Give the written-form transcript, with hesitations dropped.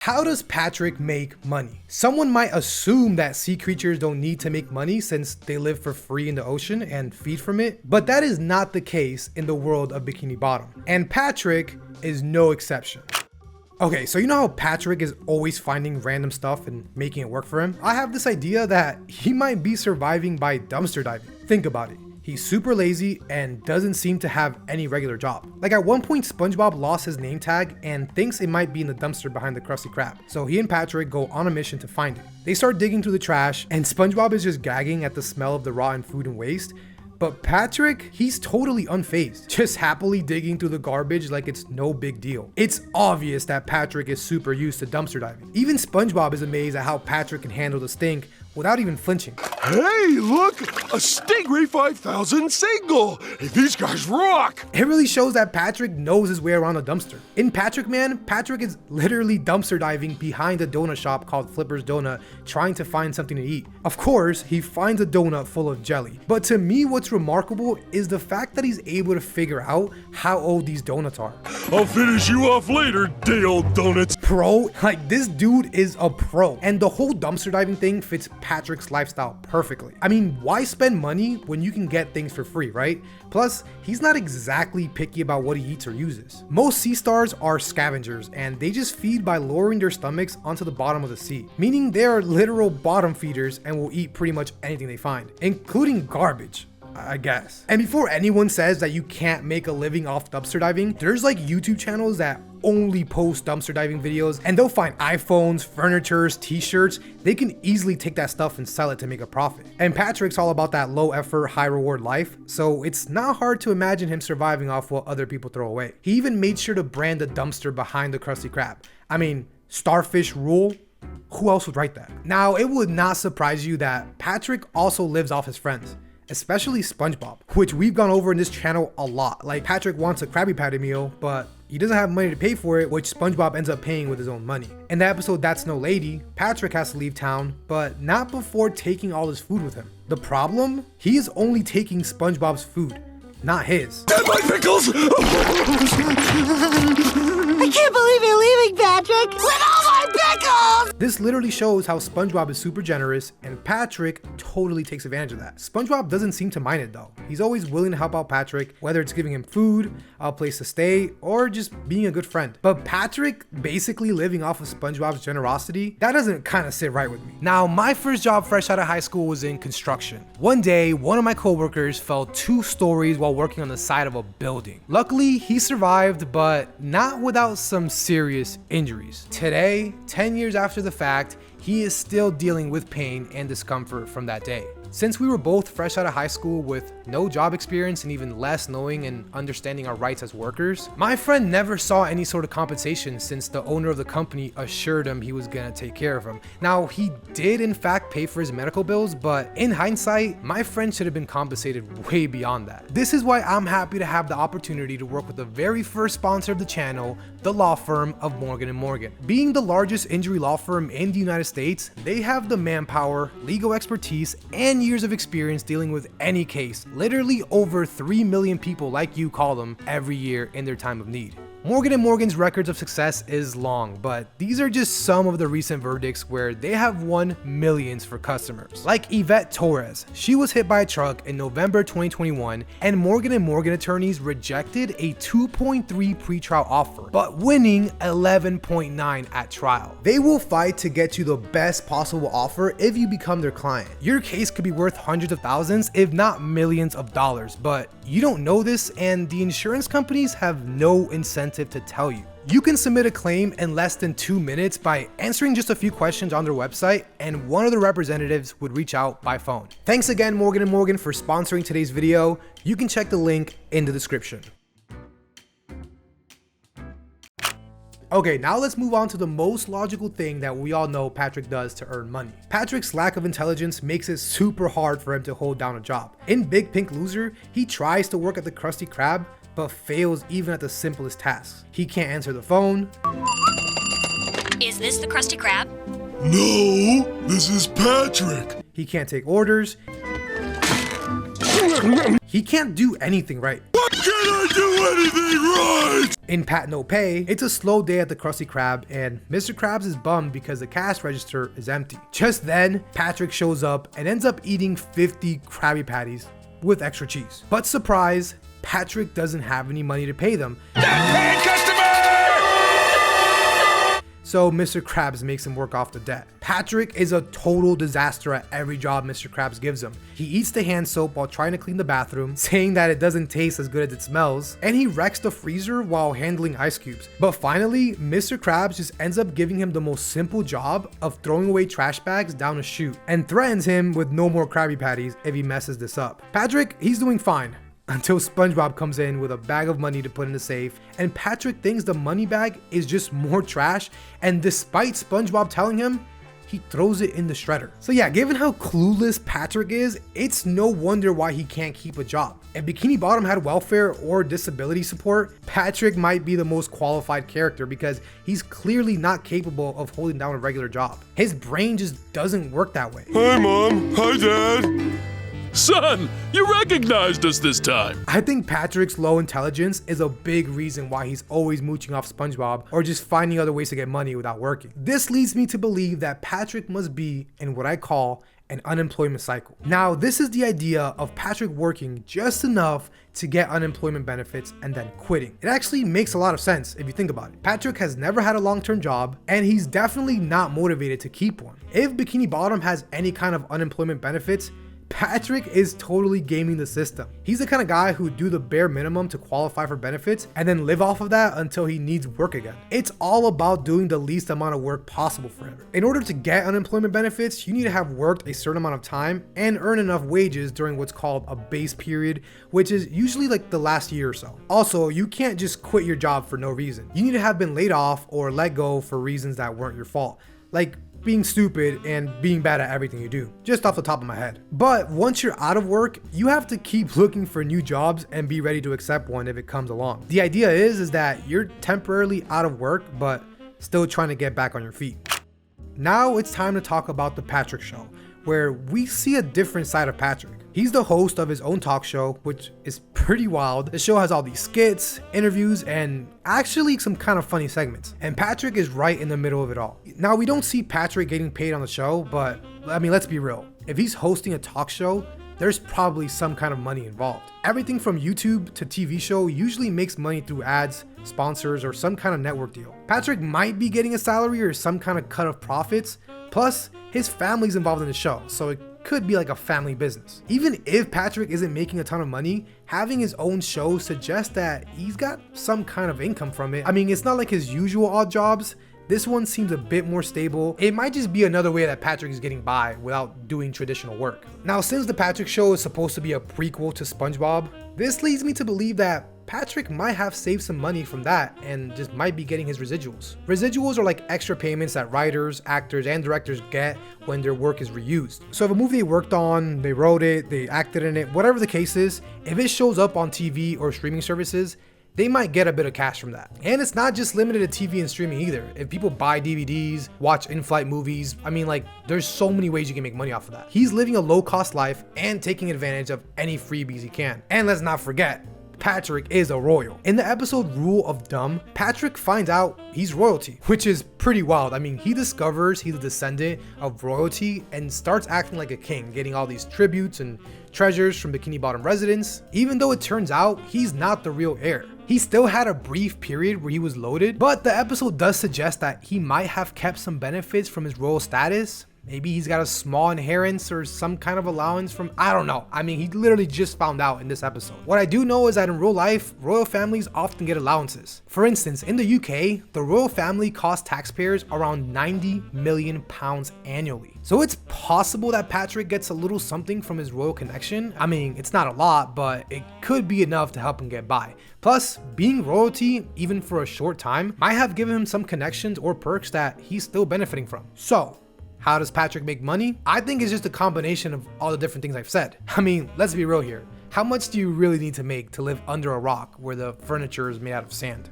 How does Patrick make money? Someone might assume that sea creatures don't need to make money since they live for free in the ocean and feed from it, but that is not the case in the world of Bikini Bottom, and Patrick is no exception. Okay, so you know how Patrick is always finding random stuff and making it work for him? I have this idea that he might be surviving by dumpster diving. Think about it. He's super lazy and doesn't seem to have any regular job. Like at one point, SpongeBob lost his name tag and thinks it might be in the dumpster behind the Krusty Krab. So he and Patrick go on a mission to find it. They start digging through the trash and SpongeBob is just gagging at the smell of the rotten food and waste. But Patrick, he's totally unfazed, just happily digging through the garbage like it's no big deal. It's obvious that Patrick is super used to dumpster diving. Even SpongeBob is amazed at how Patrick can handle the stink without even flinching. Hey, look! A Stingray 5000 single! Hey, these guys rock! It really shows that Patrick knows his way around a dumpster. In Patrick Man, Patrick is literally dumpster diving behind a donut shop called Flipper's Donut, trying to find something to eat. Of course, he finds a donut full of jelly. But to me, what's remarkable is the fact that he's able to figure out how old these donuts are. I'll finish you off later, day-old donuts. Pro? Like, this dude is a pro. And the whole dumpster diving thing fits Patrick's lifestyle perfectly. I mean, why spend money when you can get things for free, right? Plus, he's not exactly picky about what he eats or uses. Most sea stars are scavengers, and they just feed by lowering their stomachs onto the bottom of the sea, meaning they are literal bottom feeders and will eat pretty much anything they find, including garbage, I guess. And before anyone says that you can't make a living off dumpster diving, there's like YouTube channels that only post dumpster diving videos and they'll find iPhones, furnitures, t-shirts. They can easily take that stuff and sell it to make a profit. And Patrick's all about that low effort, high reward life, so it's not hard to imagine him surviving off what other people throw away. He even made sure to brand the dumpster behind the Krusty Krab. I mean, starfish rule. Who else would write that? Now, it would not surprise you that Patrick also lives off his friends, especially SpongeBob, which we've gone over in this channel a lot. Like, Patrick wants a Krabby Patty meal, but he doesn't have money to pay for it, which SpongeBob ends up paying with his own money. In the episode That's No Lady, Patrick has to leave town, but not before taking all his food with him. The problem? He is only taking SpongeBob's food, not his. Dead my pickles! I can't believe you're leaving, Patrick! With all my pickles! This literally shows how SpongeBob is super generous and Patrick totally takes advantage of that. SpongeBob doesn't seem to mind it though. He's always willing to help out Patrick, whether it's giving him food, a place to stay, or just being a good friend. But Patrick basically living off of SpongeBob's generosity, that doesn't kind of sit right with me. Now, my first job fresh out of high school was in construction. One day, one of my coworkers fell 2 stories while working on the side of a building. Luckily, he survived, but not without some serious injuries. Today, 10 years after the fact, he is still dealing with pain and discomfort from that day. Since we were both fresh out of high school with no job experience and even less knowing and understanding our rights as workers, my friend never saw any sort of compensation since the owner of the company assured him he was gonna take care of him. Now, he did in fact pay for his medical bills, but in hindsight, my friend should have been compensated way beyond that. This is why I'm happy to have the opportunity to work with the very first sponsor of the channel, the law firm of Morgan & Morgan. Being the largest injury law firm in the United States, they have the manpower, legal expertise, and years of experience dealing with any case. Literally over 3 million people, like you call them, every year in their time of need. Morgan & Morgan's records of success is long, but these are just some of the recent verdicts where they have won millions for customers. Like Yvette Torres, she was hit by a truck in November 2021, and Morgan & Morgan attorneys rejected a 2.3 pretrial offer, but winning 11.9 at trial. They will fight to get you the best possible offer if you become their client. Your case could be worth hundreds of thousands, if not millions of dollars, but you don't know this, and the insurance companies have no incentive to tell you. You can submit a claim in less than 2 minutes by answering just a few questions on their website, and one of the representatives would reach out by phone. Thanks again, Morgan & Morgan, for sponsoring today's video. You can check the link in the description. Okay, now let's move on to the most logical thing that we all know Patrick does to earn money. Patrick's lack of intelligence makes it super hard for him to hold down a job. In Big Pink Loser, he tries to work at the Krusty Krab, but fails even at the simplest tasks. He can't answer the phone. Is this the Krusty Krab? No, this is Patrick. He can't take orders. He can't do anything right. What can I can't do anything right! In Pat No Pay, it's a slow day at the Krusty Krab, and Mr. Krabs is bummed because the cash register is empty. Just then, Patrick shows up and ends up eating 50 Krabby Patties with extra cheese. But surprise, Patrick doesn't have any money to pay them. So Mr. Krabs makes him work off the debt. Patrick is a total disaster at every job Mr. Krabs gives him. He eats the hand soap while trying to clean the bathroom, saying that it doesn't taste as good as it smells, and he wrecks the freezer while handling ice cubes. But finally, Mr. Krabs just ends up giving him the most simple job of throwing away trash bags down a chute, and threatens him with no more Krabby Patties if he messes this up. Patrick, he's doing fine, until SpongeBob comes in with a bag of money to put in the safe, and Patrick thinks the money bag is just more trash, and despite SpongeBob telling him, he throws it in the shredder. So yeah, given how clueless Patrick is, it's no wonder why he can't keep a job. If Bikini Bottom had welfare or disability support, Patrick might be the most qualified character because he's clearly not capable of holding down a regular job. His brain just doesn't work that way. Hi, Mom. Hi, Dad. Son, you recognized us this time. I think Patrick's low intelligence is a big reason why he's always mooching off SpongeBob or just finding other ways to get money without working. This leads me to believe that Patrick must be in what I call an unemployment cycle. Now, this is the idea of Patrick working just enough to get unemployment benefits and then quitting. It actually makes a lot of sense if you think about it. Patrick has never had a long-term job, and he's definitely not motivated to keep one. If Bikini Bottom has any kind of unemployment benefits, Patrick is totally gaming the system. He's the kind of guy who'd do the bare minimum to qualify for benefits and then live off of that until he needs work again. It's all about doing the least amount of work possible for him. In order to get unemployment benefits, you need to have worked a certain amount of time and earn enough wages during what's called a base period, which is usually like the last year or so. Also, you can't just quit your job for no reason. You need to have been laid off or let go for reasons that weren't your fault, like being stupid and being bad at everything you do, just off the top of my head. But once you're out of work, you have to keep looking for new jobs and be ready to accept one if it comes along. The idea is that you're temporarily out of work, but still trying to get back on your feet. Now it's time to talk about The Patrick Show, where we see a different side of Patrick. He's the host of his own talk show, which is pretty wild. The show has all these skits, interviews, and actually some kind of funny segments. And Patrick is right in the middle of it all. Now, we don't see Patrick getting paid on the show, but I mean, let's be real. If he's hosting a talk show, there's probably some kind of money involved. Everything from YouTube to TV show usually makes money through ads, sponsors, or some kind of network deal. Patrick might be getting a salary or some kind of cut of profits, plus his family's involved in the show, so it could be like a family business. Even if Patrick isn't making a ton of money, having his own show suggests that he's got some kind of income from it. I mean, it's not like his usual odd jobs. This one seems a bit more stable. It might just be another way that Patrick is getting by without doing traditional work. Now, since The Patrick Show is supposed to be a prequel to SpongeBob, this leads me to believe that Patrick might have saved some money from that and just might be getting his residuals. Residuals are like extra payments that writers, actors, and directors get when their work is reused. So if a movie they worked on, they wrote it, they acted in it, whatever the case is, if it shows up on TV or streaming services, they might get a bit of cash from that. And it's not just limited to TV and streaming either. If people buy DVDs, watch in-flight movies, I mean, like, there's so many ways you can make money off of that. He's living a low-cost life and taking advantage of any freebies he can. And let's not forget, Patrick is a royal. In the episode Rule of Dumb, Patrick finds out he's royalty, which is pretty wild. I mean, he discovers he's a descendant of royalty and starts acting like a king, getting all these tributes and treasures from Bikini Bottom residents, even though it turns out he's not the real heir. He still had a brief period where he was loaded, but the episode does suggest that he might have kept some benefits from his royal status. Maybe he's got a small inheritance or some kind of allowance from, I don't know. I mean, he literally just found out in this episode. What I do know is that in real life, royal families often get allowances. For instance, in the UK, the royal family costs taxpayers around £90 million annually. So it's possible that Patrick gets a little something from his royal connection. I mean, it's not a lot, but it could be enough to help him get by. Plus, being royalty, even for a short time, might have given him some connections or perks that he's still benefiting from. So, how does Patrick make money? I think it's just a combination of all the different things I've said. I mean, let's be real here. How much do you really need to make to live under a rock where the furniture is made out of sand?